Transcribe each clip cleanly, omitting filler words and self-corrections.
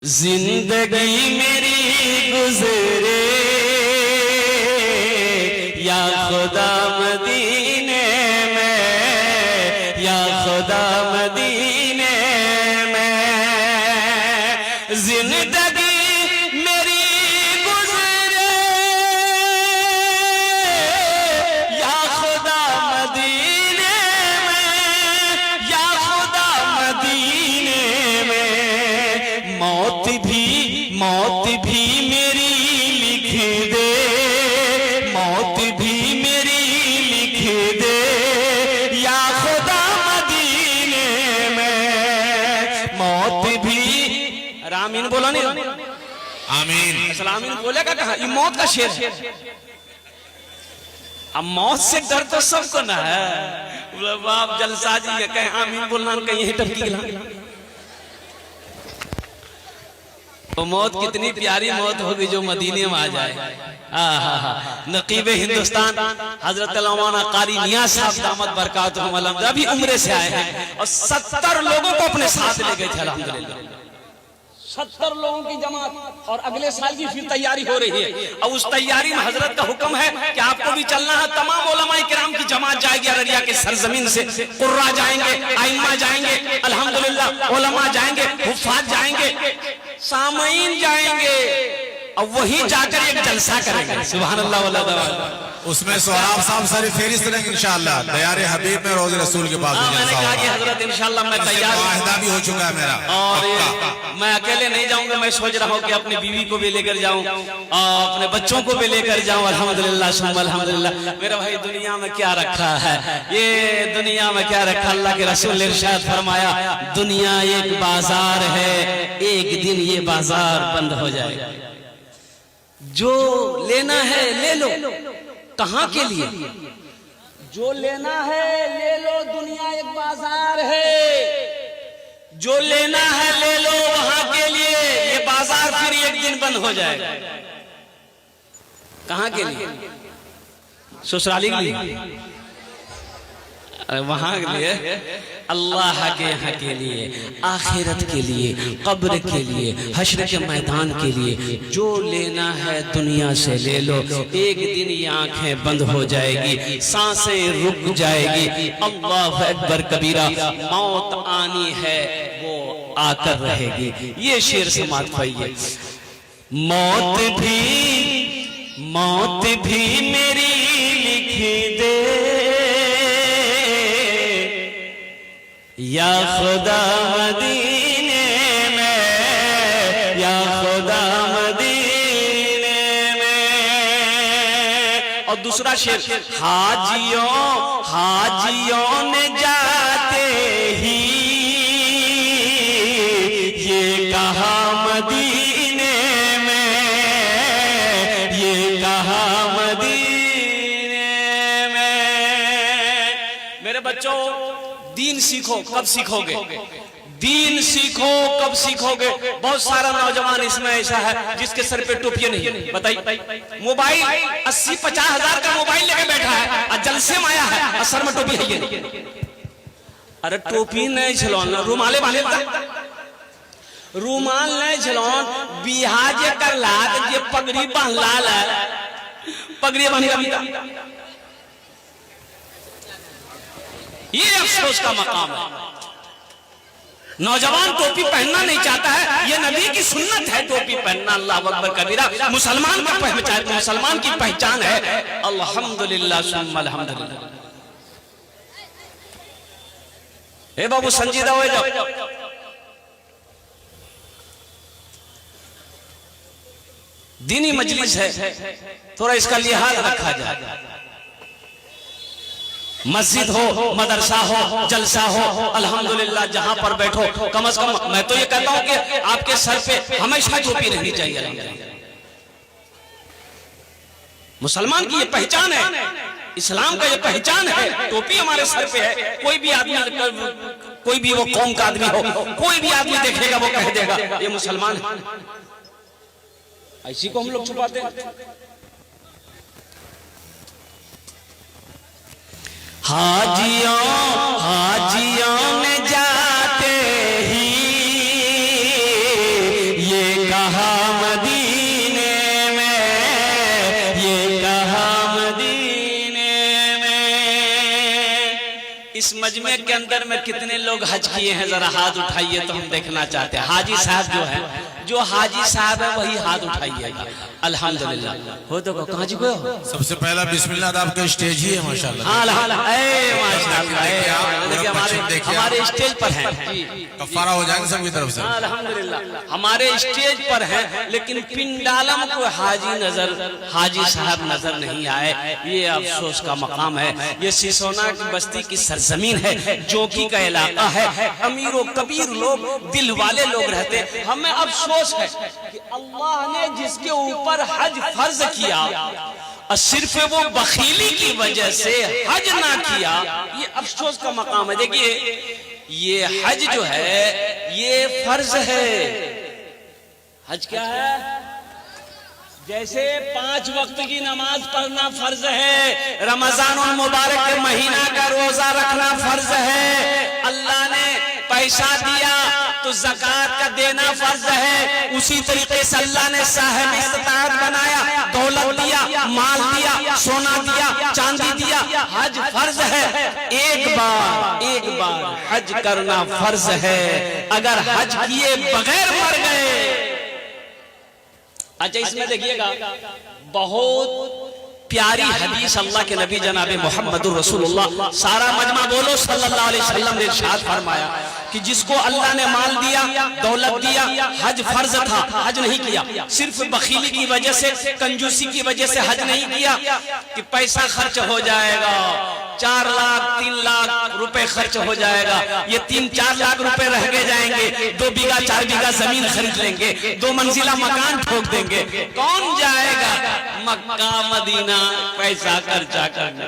जिंदगी मेरी गुजरे या खुदा मदीने में, या खुदा मदीने में। जिंदगी मेरी गुजरे या खुदा मदीने में, या खुदा मदीने में। मौत भी मेरी लिख दे, मौत भी मेरी लिख दे या खुदा मदीने में। मौत भी आमीन बोला नहीं, आमीन आमीन बोलेगा कहा, ये मौत का शेर है। अब मौत से डर तो सबको ना है। बाप जलसा जी कहे आमीन बोलना, कहीं यही टपकी तो मौत कितनी प्यारी मौत होगी जो मदीने में आ जाए। नकीबे हिंदुस्तान हजरत मौलाना कारी नियाज़ साहब दामत बरकातुहुम अलहम्द अभी उम्रे से आए हैं और 70 लोगों को अपने साथ ले गए थे। अल्हम्दुलिल्लाह 70 लोगों की जमात, और अगले साल की फिर तैयारी हो रही है। और उस तैयारी में हजरत का हुक्म है कि आपको भी चलना है। तमाम उलमाए किराम की जमात जाएगी अररिया के सरजमीन से। कुर्रा जाएंगे, आइम्मा जाएंगे, अल्हम्दुलिल्लाह उलमा जाएंगे, हुफ़ाज़ जाएंगे, सामईन जाएंगे और वहीं जाकर एक जलसा करेंगे। सुभान अल्लाह वल्ला दवा। उसमें सोहराब साहब सारी फेरिस्त रहेंगे इंशाअल्लाह। तैयार हबीब में रोज़े रसूल के पास मैंने कहा कि हजरत इंशाअल्लाह मैं तैयार हूं, वाहिदा भी हो चुका है मेरा, और मैं अकेले नहीं जाऊंगा। मैं सोच रहा हूँ कि अपनी बीवी को भी लेकर जाऊं और अपने बच्चों को भी लेकर जाऊं। अल्हम्दुलिल्लाह सुम्मा अल्हम्दुलिल्लाह। मेरा भाई दुनिया में क्या रखा है, ये दुनिया में क्या रखा। अल्लाह के रसूल ने इरशाद फरमाया, दुनिया एक बाजार है, एक दिन ये बाजार बंद हो जाएगा। जो लेना है ले लो। कहां के लिए? जो लेना है ले लो, दुनिया एक बाजार है। जो लेना है ले लो वहां के लिए, ये बाजार फिर एक दिन बंद हो जाएगा। कहां के लिए? ससुराली के लिए, वहां के लिए, अल्लाह के यहाँ के लिए, आखिरत के लिए, कब्र के लिए, हश्र के मैदान के लिए। जो लेना है दुनिया से ले लो, एक दिन ये आंखें बंद हो जाएगी, सांसें रुक जाएगी। अल्लाह अकबर कबीरा, मौत आनी है वो आकर रहेगी। ये शेर समात पाइए। मौत भी मेरी लिख दे या खुदा मदीने में, या खुदा मदीने में। और दूसरा शेर, हाजियों ने जाते ही ये कहा मदीने में, ये कहा मदीने में। मेरे बच्चों, दीन सीखो। कब सीखोगे? दीन सीखो कब सीखोगे? बहुत सारा नौजवान इसमें ऐसा है जिसके सर पे टोपी नहीं है। बताइए, मोबाइल 80-50 हजार का मोबाइल लेके बैठा है और जलसे में आया है और सर में टोपी है। अरे टोपी नहीं छलोन, रुमाले बांधे, रुमाल नहीं छलोन, बिहार जे कर लाद जे पगड़ी बांध लाल है, पगड़ी बांधेगा। ये अफसोस का मकाम है। नौजवान टोपी पहनना नहीं चाहता है। ये नबी की सुन्नत है टोपी पहनना। अल्लाह अकबर कबीरा। मुसलमान का पहचान, मुसलमान की पहचान है। अल्हम्दुलिल्लाह सुम्मा अल्हम्दुलिल्लाह। हे बाबू संजीदा हो जाओ। दीनी मजलिस है, थोड़ा इसका लिहाज रखा जाए। मस्जिद हो, मदरसा हो, जलसा हो, अल्हम्दुलिल्लाह जहां पर बैठो, कम से कम मैं तो ये कहता हूं कि आपके सर पे हमेशा टोपी रहनी चाहिए। मुसलमान की ये पहचान है, इस्लाम का ये पहचान है। टोपी हमारे सर पे है। कोई भी आदमी, कोई भी वो कौम का आदमी हो, कोई भी आदमी देखेगा वो कह देगा ये मुसलमान है। ऐसी को हम लोग छुपाते हैं। हाजियों में जाते ही कहा मदीने में, ये कहा मदीने में। इस मजमे के अंदर में कितने लोग हज किए हैं, जरा हाथ उठाइए तो हम देखना चाहते हैं। हाजी साहब जो है, जो हाजी साहब है वही हाथ उठाइएगा। अल्हम्दुलिल्लाह। हो तो कहाँ जी को सबसे पहला बिस्मिल्लाह, आपका स्टेज ही है माशाल्लाह। हाँ हमारे स्टेज पर हैं, कफारा हो जाएंगे सबकी तरफ से। अल्हम्दुलिल्लाह हमारे स्टेज पर हैं, लेकिन पिंडालम को हाजी साहब नजर नहीं आए। ये अफसोस का मकाम है। ये सिसोना की बस्ती की सरजमीन है, जोकी का इलाका है, अमीर व कबीर लोग, दिल वाले लोग रहते हैं। हमें अफसोस है कि अल्लाह ने जिसके ऊपर हज फर्ज किया और सिर्फ वो बखीली की वजह से हज ना किया, ये अफसोस का मकाम है। देखिए ये हज जो है ये फर्ज है। हज क्या है? जैसे 5 वक्त की नमाज पढ़ना फर्ज है, रमजान मुबारक के महीना का रोजा रखना फर्ज है, अल्लाह ने पैसा दिया तो ज़कात का देना फर्ज है। उसी तरीके से अल्लाह ने साहिब इस्तिताअत बनाया, दौलत दिया, माल दिया, सोना दिया, चांदी दिया, हज फर्ज है। एक बार हज करना फर्ज है। अगर हज किए बगैर मर गए, अच्छा इसमें देखिएगा बहुत प्यारी हदीस अल्लाह के नबी जनाबे मोहम्मदुर रसूलुल्लाह, सारा मजमा बोलो सल्लल्लाहु अलैहि वसल्लम ने इरशाद फरमाया कि जिसको अल्लाह ने माल दिया, दौलत दिया, हज फर्ज था, हज नहीं किया, सिर्फ बखीली की वजह से, कंजूसी की वजह से हज नहीं किया कि पैसा खर्च हो जाएगा, 4 लाख 3 लाख रुपए खर्च हो जाएगा, ये 3-4 लाख रुपए रह गए जाएंगे, 2 बीघा 4 बीघा जमीन खरीद लेंगे, 2 मंजिला मकान ठोक देंगे। कौन जाएगा मक्का मदीना पैसा खर्चा करने?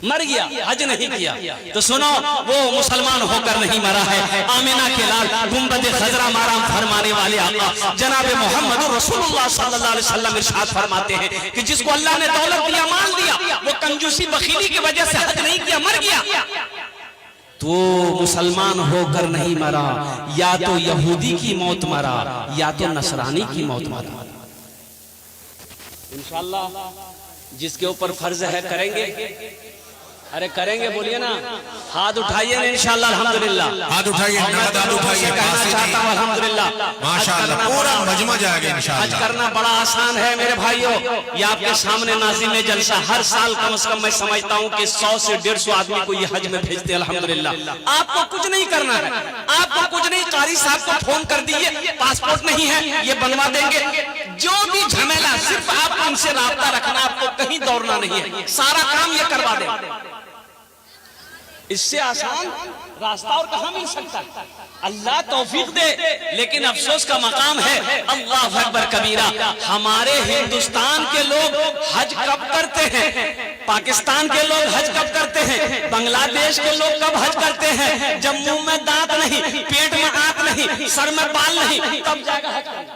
मर गया, हज नहीं किया। तो सुनो, वो मुसलमान होकर नहीं मरा है। आमिना के लाल गुंबद खजरा माराम फरमाने वाले आका जनाबे मोहम्मद रसूलुल्लाह सल्लल्लाहु अलैहि वसल्लम इरशाद फरमाते हैं कि जिसको अल्लाह ने दौलत दिया, माल दिया, वो कंजूसी बखीली की वजह से हज नहीं किया, मर गया, तो मुसलमान होकर नहीं मरा, या तो यहूदी की मौत मरा या तो नसरानी की मौत मरा। इंशाअल्लाह जिसके ऊपर फर्ज है करेंगे, अरे करेंगे, बोलिए ना, हाथ उठाइए ना इंशाअल्लाह। अल्हम्दुलिल्लाह हाथ उठाइए, हाथ उठाइए, अल्हम्दुलिल्लाह माशाअल्लाह पूरा मजमा जाएगा इंशाअल्लाह। हज करना बड़ा आसान है मेरे भाइयों। ये आपके सामने नाज़िम जलसा हर साल कम से कम मैं समझता हूँ कि 100 से 150 आदमी को ये हज में भेजते हैं। अल्हम्दुलिल्लाह आपको कुछ नहीं करना है, आपको कुछ नहीं, कारी साहब को फोन कर दीजिए, पासपोर्ट नहीं है ये बनवा देंगे, जो भी झमेला, सिर्फ आप उनसे राब्ता रखना, आपको कहीं दौड़ना नहीं है, सारा काम ये करवा देंगे। इससे आसान रास्ता और कहां मिल सकता है? अल्लाह तौफीक दे। लेकिन अफसोस का मकाम है, अल्लाह अकबर कबीरा, हमारे हिंदुस्तान के लोग हज कब करते हैं, पाकिस्तान के लोग हज कब करते हैं, बांग्लादेश के लोग कब हज करते हैं, जब मुंह में दांत नहीं, पेट में आंत नहीं, सर में बाल नहीं, तब जाकर हज करते।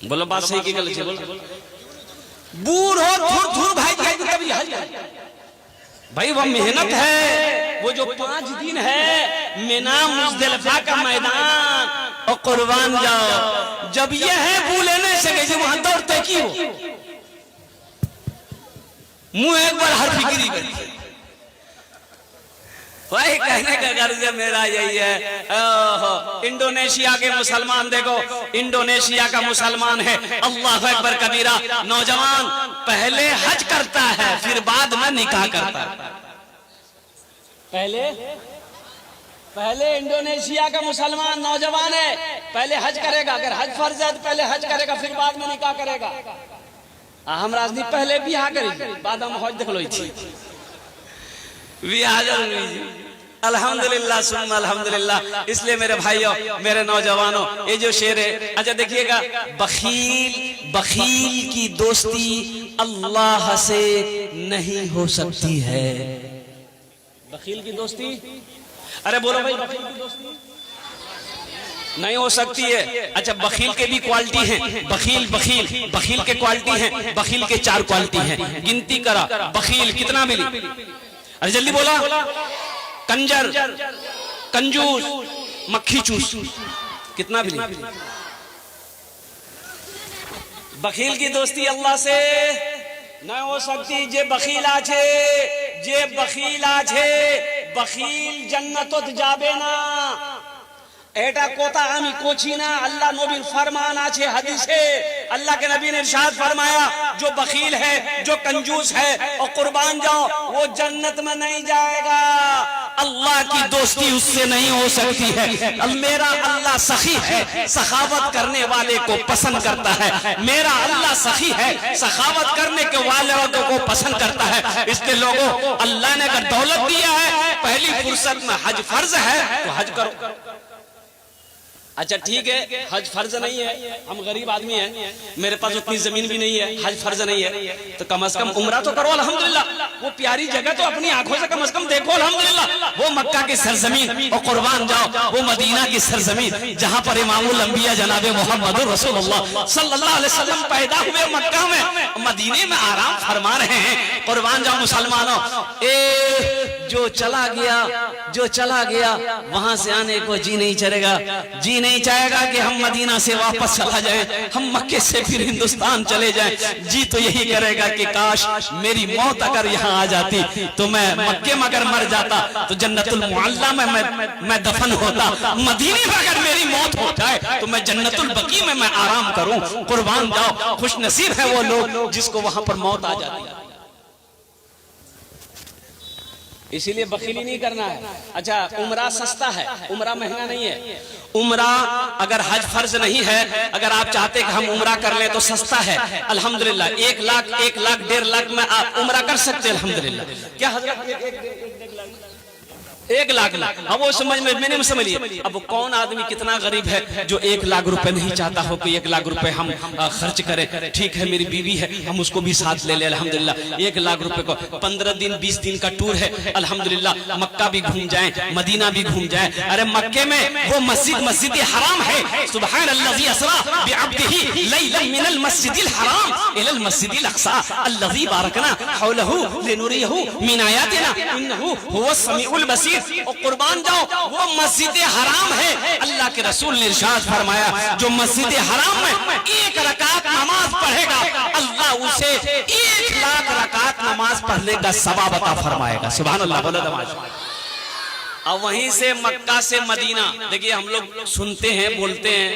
बोलो बात सही की गलत? बोलो बूढ़ हो धुर भाई कभी हज करते भाई, वो मेहनत है। वो जो 5 दिन है मिना मुज़दलिफा का मैदान, और कुर्बान जाओ, जब ये है भूले नहीं सके वहां दौड़ते क्यों? मुंह एक बार हर फिक्री करी। वही कहने का गर्ज मेरा यही है। इंडोनेशिया के मुसलमान देखो, इंडोनेशिया का मुसलमान है, अल्लाह अकबर कबीरा, नौजवान पहले हज करता है फिर बाद में निकाह करता है। पहले इंडोनेशिया का मुसलमान नौजवान है, पहले हज करेगा, अगर हज फर्ज है तो पहले हज करेगा फिर बाद में निकाह करेगा। हम राजनी पहले बियाह करेंगे, बाद में हज देख लो अल्हम्दुलिल्लाह सुम्मा अल्हम्दुलिल्लाह। इसलिए मेरे भाइयों, मेरे नौजवानों, ये जो शेर है, अच्छा देखिएगा, बखील की दोस्ती अल्लाह से नहीं हो सकती है। बखील की दोस्ती, अरे बोलो भाई, बखील की दोस्ती नहीं हो सकती है। अच्छा बखील के भी क्वालिटी हैं, बखील के क्वालिटी हैं, बखील के 4 क्वालिटी हैं, गिनती करा। बखील कितना मिली? अरे जल्दी बोला। कंजर, कंजूस, मक्खी चूस, कितना भी नहीं। बखील की दोस्ती अल्लाह से न हो सकती। जे बखीला छे, जे बखीला छे, बखील जन्नतत जाबे ना। एटा कोता आमी कोची ना, अल्लाह नबीर फरमान आछे हदीसे। अल्लाह के नबी ने इरशाद फरमाया, जो बखील है, जो कंजूस है और कुर्बान जाओ, वो जन्नत में नहीं जाएगा। अल्लाह की दोस्ती उससे नहीं हो सकती है। अब मेरा अल्लाह सखी है, सखावत करने वाले को पसंद करता है। मेरा अल्लाह सखी है, सखावत करने के वाले को पसंद करता है। इसलिए लोगों, अल्लाह ने अगर दौलत दिया है, पहली फुर्सत में हज फर्ज है तो हज करो। अच्छा ठीक है, हज फर्ज नहीं है, हम गरीब आदमी हैं, मेरे पास उतनी जमीन भी नहीं है, हज फर्ज नहीं है, तो कम से कम उम्रा तो करो अल्हम्दुलिल्लाह। वो प्यारी जगह तो अपनी आंखों से कम देखो अल्हम्दुलिल्लाह। वो मक्का की सरजमीन और कुर्बान जाओ, वो मदीना की सरजमीन जहां पर इमामुल अंबिया जनाबे मोहम्मद रसूलुल्लाह सल्लल्लाहु अलैहि वसल्लम पैदा हुए, मक्का में, मदीने में आराम फरमा रहे हैं। कुर्बान जाओ मुसलमानों। जो चला गया वहां से आने को जी नहीं चलेगा, जी नहीं चाहेगा कि हम मदीना से वापस चला जाए, हम मक्के से फिर हिंदुस्तान चले जाए। जी तो यही करेगा कि काश मेरी मौत अगर यहाँ आ जाती तो मैं मक्के में अगर मर जाता तो जन्नतुल मुअल्ला में मैं दफन होता। मदीने में अगर मेरी मौत हो जाए तो मैं जन्नतुल बकी में मैं आराम करूं। कुर्बान जाओ, खुश नसीब है वो लोग जिसको वहां पर मौत आ जाती है। इसीलिए बखीली नहीं करना है। अच्छा, उम्रा सस्ता है, उम्रा महंगा नहीं है। उम्रा अगर हज फर्ज नहीं है, अगर आप चाहते कि हम उम्रा कर लें तो सस्ता है अल्हम्दुलिल्लाह। 1 लाख 1.5 लाख में आप उम्रा कर सकते हैं अल्हम्दुलिल्लाह। क्या हजरत 1 लाख? अब वो समझ में मैंने समझिए। अब कौन आदमी कितना गरीब है जो 1 लाख रुपए नहीं चाहता हो कि 1 लाख रुपए हम खर्च करें। ठीक है, मेरी बीवी है, हम उसको भी साथ ले ले अल्हम्दुलिल्लाह। 1 लाख रुपए को 15 दिन 20 दिन का टूर है अल्हम्दुलिल्लाह। मक्का भी घूम जाए, मदीना भी घूम जाए। अरे मक्के में वो मस्जिद हराम है। सुब्हानल्लाज़ी अस्रा बिअब्दिही लैलन मिनल मस्जिदिल हराम इलल मस्जिदिल अक़सा अल्लज़ी बारकना हौलहू लिनुरियहू मिन आयातिना इन्नहू हुवस समीउल बसीर। और कुर्बान जाओ, वो मस्जिद हराम है। अल्लाह के रसूल ने इरशाद फरमाया, जो मस्जिद हराम में 1 रकात नमाज पढ़ेगा, अल्लाह उसे 1 लाख रकात नमाज पढ़ने का सवाब अता फरमाएगा। सुभान अल्लाह, बोलो नमाज। अब वहीं से मक्का से मदीना, देखिए हम लोग सुनते हैं, बोलते हैं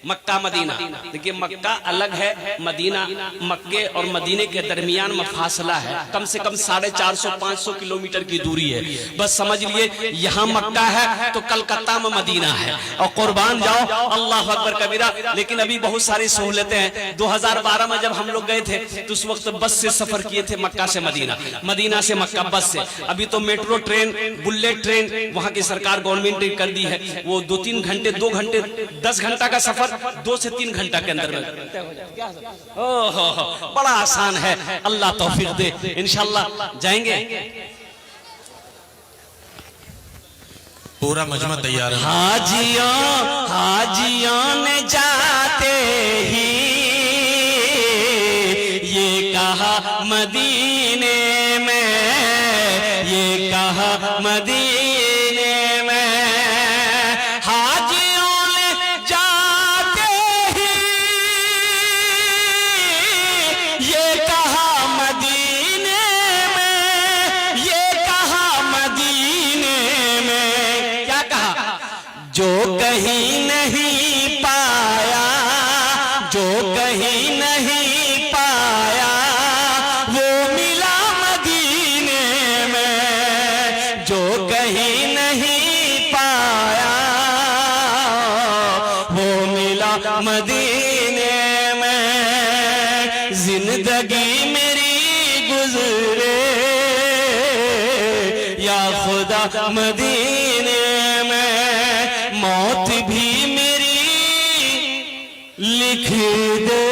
मक्का मदीना। देखिए मक्का अलग है, मदीना, मक्के और मदीने के दरमियान में फासला है, कम से कम 450-500 किलोमीटर की दूरी है। बस समझ लिए, यहाँ मक्का है तो कलकत्ता में मदीना है। और कुर्बान जाओ, अल्लाह अकबर कबीरा। लेकिन अभी बहुत सारी सहूलतें हैं। 2012 में जब हम लोग गए थे तो उस वक्त बस से सफर किए थे मक्का से मदीना, मदीना से मक्का बस से। अभी तो मेट्रो ट्रेन, बुलेट ट्रेन वहां की सरकार गवर्नमेंट ने कर दी है। वो 2-3 घंटे, 2 घंटे 10 घंटा का सफर 2 से 3 घंटा के अंदर में। ओहो, बड़ा आसान है। अल्लाह तौफीक दे, इंशाअल्लाह जाएंगे। पूरा मजमा तैयार है। हाजियों ने जाते ही ये कहा मदीने में, ये कहा मदीने में। हाजियों ने जाते ही ये कहा मदीने में, ये कहा मदीने में। क्या कहा? जो कहीं नहीं पाया, जो कहीं नहीं पाया, वो मिला मदीने में। जो कहीं नहीं पाया, वो मिला मदीने में। जिंदगी मेरी गुजरे या खुदा मदीने में, मौत भी मेरी लिख दे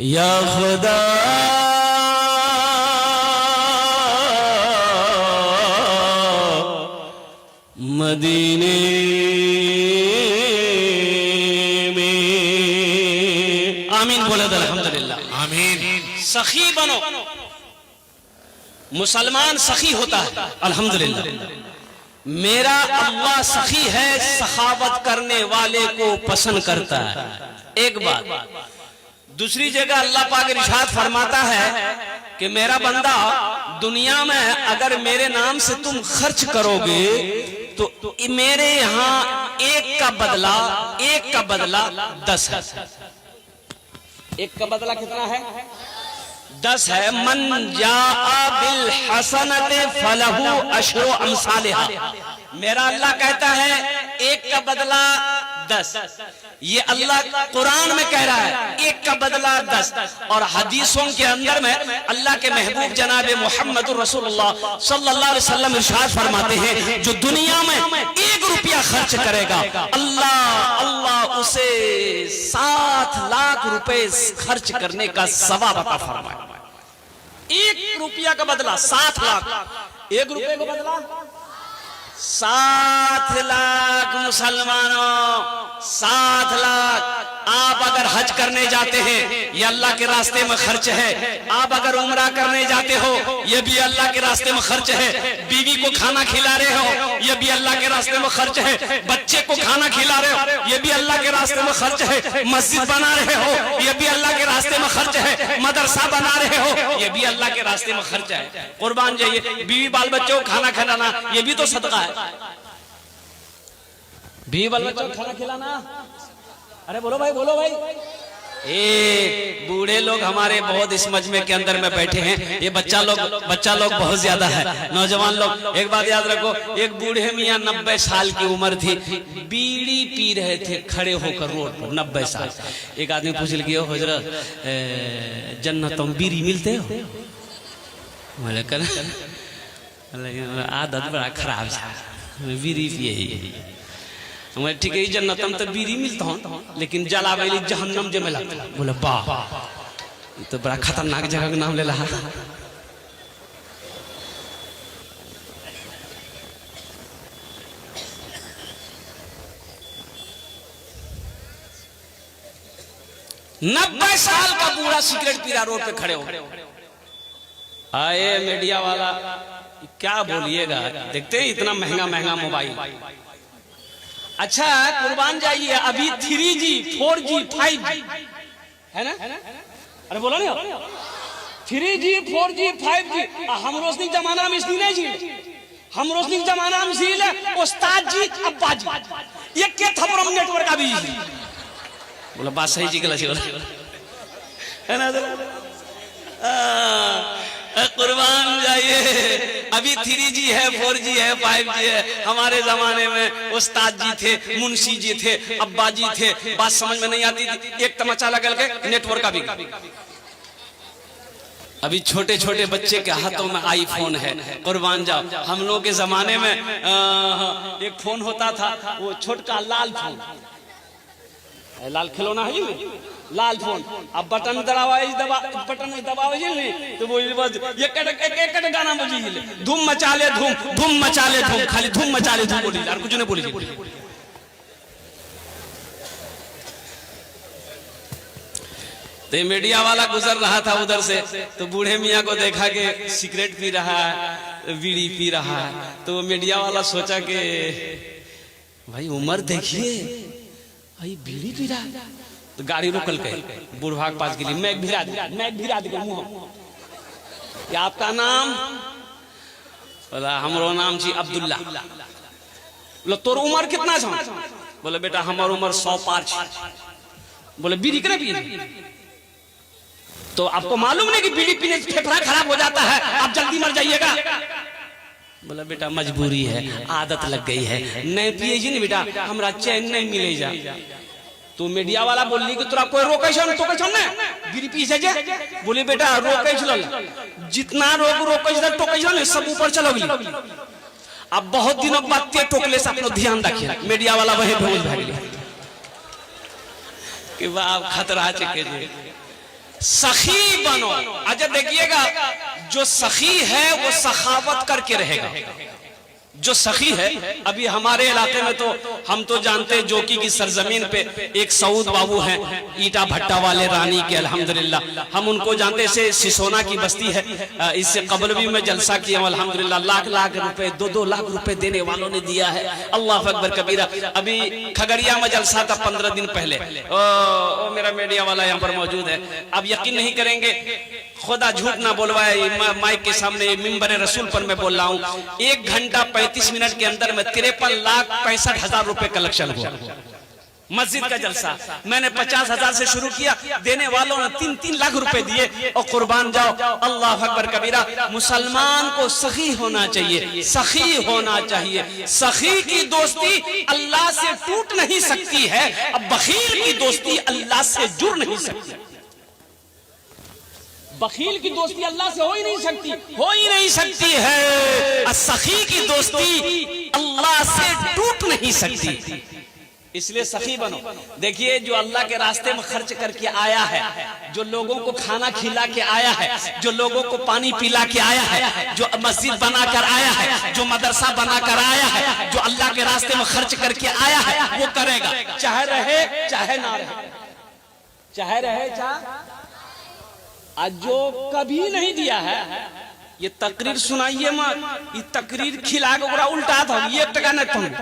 या खुदा मदीने में। आमीन बोले तो अल्हम्दुलिल्लाह। आमीन। सखी बनो, मुसलमान सखी होता है, अल्हम्दुलिल्लाह। मेरा अल्लाह सखी है, सखावत करने वाले को पसंद करता है। एक बात। दूसरी जगह अल्लाह पाक इरशाद फरमाता है कि मेरा बंदा, दुनिया में अगर मेरे नाम से तुम खर्च करोगे तो मेरे यहाँ एक का बदला 10 है। एक का बदला कितना है? 10 है। मन जाअ बिल हसनति फलहु अशरु अमसालिहा। मेरा अल्लाह कहता है एक का बदला 10। ये अल्लाह कुरान में कह रहा है एक का बदला 10, और हदीसों के अंदर में अल्लाह के महबूब जनाब मोहम्मद रसूलुल्लाह सल्लल्लाहु अलैहि वसल्लम इरशाद फरमाते हैं, जो दुनिया में 1 रुपया खर्च करेगा, अल्लाह उसे 7 लाख रुपए खर्च करने का सवाब अता फरमाएगा। 1 रुपया का बदला 7 लाख, 1 रुपये का बदला 7 लाख। मुसलमानों, 7 लाख। आप अगर हज करने जाते हैं, ये अल्लाह के रास्ते में खर्च है। आप अगर उम्रा करने जाते हो, ये भी अल्लाह के रास्ते में खर्च है। बीवी को खाना खिला रहे हो, ये भी अल्लाह के रास्ते में खर्च है। बच्चे को खाना खिला रहे हो, ये भी अल्लाह के रास्ते में खर्च है। मस्जिद बना रहे हो, ये भी अल्लाह के रास्ते में खर्च है। मदरसा बना रहे हो, ये भी अल्लाह के रास्ते में खर्च है। कुर्बान जाइए, बीवी बाल बच्चों को खाना खिलाना, ये भी तो सदका है। बीवी बाल बच्चों को खाना खिलाना, अरे बोलो भाई, बोलो भाई। बूढ़े लोग हमारे बहुत इस मजमे के अंदर में बैठे हैं। ये बच्चा लोग बहुत ज्यादा है। नौजवान लोग एक बात याद रखो, एक बूढ़े मियाँ 90 साल की उम्र थी, बीड़ी पी रहे थे खड़े होकर रोड पर। 90 साल। एक आदमी पूछ लिया, हजरत जन्नत में बीड़ी मिलते हो? बोले कर आदत बड़ा खराब है, बीड़ी पिए। ठीक है, जन्नतम तो बीड़ी मिलता हूँ, लेकिन जलावेली जहन्नम जे में लगता। बोले वाह, तो बड़ा खतरनाक जगह का नाम ले रहा। नब्बे साल का बूढ़ा सिगरेट पी रहा, रोड पे खड़े हो। आए मीडिया वाला, क्या बोलिएगा, देखते हैं इतना महंगा महंगा मोबाइल। अच्छा कुर्बान जाइए, अभी 3G 4G 5G है ना? अरे बोला नहीं, 3G 4G 5G। हम रोशनी जमाना में इसलिए नहीं झील, हम रोशनी जमाना में झील उस्ताद जी अब्बा जी, ये क्या थपरम नेटवर्क अभी बोला बात सही जी गलत है ना? कुर्बान जाइए, अभी 3G है, 4G है, 5G है। हमारे जमाने में उस्ताद जी थे, मुंशी जी थे, अब्बा जी थे। बात समझ में नहीं आती थी, एक तमाचा लगा के नेटवर्क का भी। अभी छोटे छोटे बच्चे के हाथों में आईफोन है। कुर्बान जाओ, हम लोग के जमाने में एक फोन होता था, वो छोटका लाल फोन, लाल खिलौना है, लाल फोन। अब बटन बटन दबावे तो वो एक गाना बजी, धूम मचा ले धूम, धूम मचा ले धूम, खाली धूम मचा ले धूम बोली, और कुछ नहीं बोली। तो मीडिया वाला गुजर रहा था उधर से, तो बूढ़े मियाँ को देखा कि सिगरेट पी रहा है, बीड़ी पी रहा है। तो मीडिया वाला सोचा कि भाई उम्र देखिए, भाई बीड़ी पी रहा है। तो गाड़ी रोकल के बूढ़ा के पास गेली, मैं भिरा दे मुँह। क्या आपका नाम? बोला हमरो नाम जी अब्दुल्ला। बोले तोर उम्र कितना छा? बोले बेटा हमार उम्र 100 पार छा। बोले बीड़ी करे पिए? तो आपको मालूम नहीं कि बीड़ी पीने से फेफड़ा खराब हो जाता है, आप जल्दी मर जाइएगा। बोला बेटा मजबूरी है, आदत लग गई है, नहीं पिए जी नहीं बेटा, हमरा चैन नहीं मिले जा। तो मीडिया वाला बोली कि तोरा कोई रोके तो कैसे ना बीड़ी पी जे? बोले बेटा रोके चल, जितना रोके तो कैसे सब ऊपर चलोगी। अब बहुत दिनों बाद ते टोकले से अपना ध्यान रखिए। मीडिया वाला वही भूल भाग कि वाह खतरा चके सखी बनो। अच्छा देखिएगा, जो सखी है वो सखावत करके रहेगा। जो सखी है। अभी हमारे इलाके में तो हम तो जानते हैं जोकी की सरजमीन पे एक सऊद बाबू हैं, ईटा भट्टा वाले रानी के, अल्हम्दुलिल्लाह हम उनको जानते से सिसोना की बस्ती है। इससे कबल भी मैं जलसा किया हूं, अल्हम्दुलिल्लाह लाख लाख रुपए 2-2 लाख रुपए देने वालों ने दिया है। अल्लाह अकबर कबीरा। अभी खगड़िया में जलसा था 15 दिन पहले, ओ मेरा मीडिया वाला यहाँ पर मौजूद है। अब यकीन नहीं करेंगे, खुदा झूठ ना बोलवाए, माइक के सामने मिंबर रसूल पर मैं बोल रहा हूँ, 1 घंटा 35 मिनट के अंदर में 53,65,000 रुपए कलेक्शन हुआ मस्जिद का जलसा। मैंने 50,000 से शुरू किया, देने वालों ने 3-3 लाख रुपए दिए। और कुर्बान जाओ, अल्लाह अकबर कबीरा। मुसलमान को सखी होना चाहिए, सखी होना चाहिए। सखी की दोस्ती अल्लाह से टूट नहीं सकती है, अब बखील की दोस्ती अल्लाह से जुड़ नहीं सकती। बखील की दोस्ती अल्लाह से हो ही नहीं सकती, हो ही नहीं सकती है। सखी की दोस्ती अल्लाह से टूट नहीं सकती, इसलिए सखी बनो। देखिए, जो अल्लाह के रास्ते में खर्च करके आया है, जो लोगों को खाना खिला के आया है, जो लोगों को पानी पिला के आया है, जो मस्जिद बनाकर आया है, जो मदरसा बनाकर आया है, जो अल्लाह के रास्ते में खर्च करके आया है, वो करेगा, चाहे रहे चाहे ना रहे, चाहे रहे चाहे। आज जो कभी नहीं दिया है, ये तकरीर सुनाइए मत, ये तकरीर खिला के उल्टा था, 1 टका नहीं